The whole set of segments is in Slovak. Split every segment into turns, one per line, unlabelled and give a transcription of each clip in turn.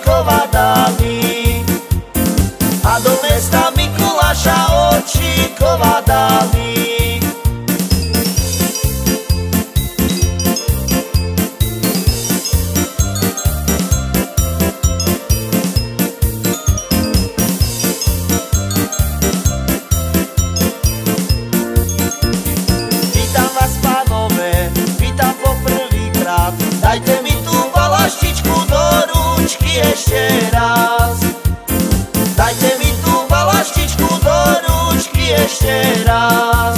Janošíkova dali a do mesta Mikuláša Očíkova dali. Dajte mi tú balaštičku do ručky ešte raz. Dajte mi tú balaštičku do ručky ešte raz.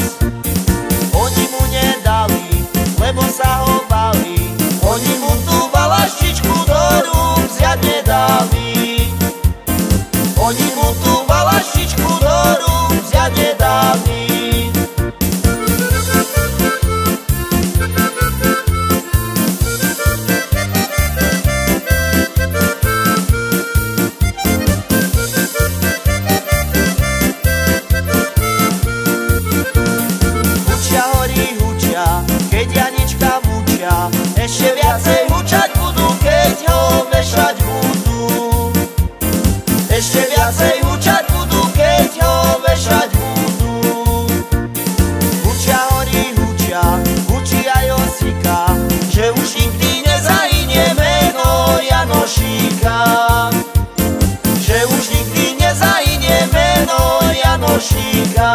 Oni mu nedali, lebo sa ho bali. Oni mu tú balaštičku do rúk vziať nedali. Oni mu tú balaštičku do rúk vziať nedali. Keď Janička mučia, ešte viacej hučať budú, keď ho vešať budú. Ešte viacej hučať budú, keď ho vešať budú. Hučia horí, hučí aj Osika, že už nikdy nezahynie meno Janošíka. Že už nikdy nezahynie meno Janošíka.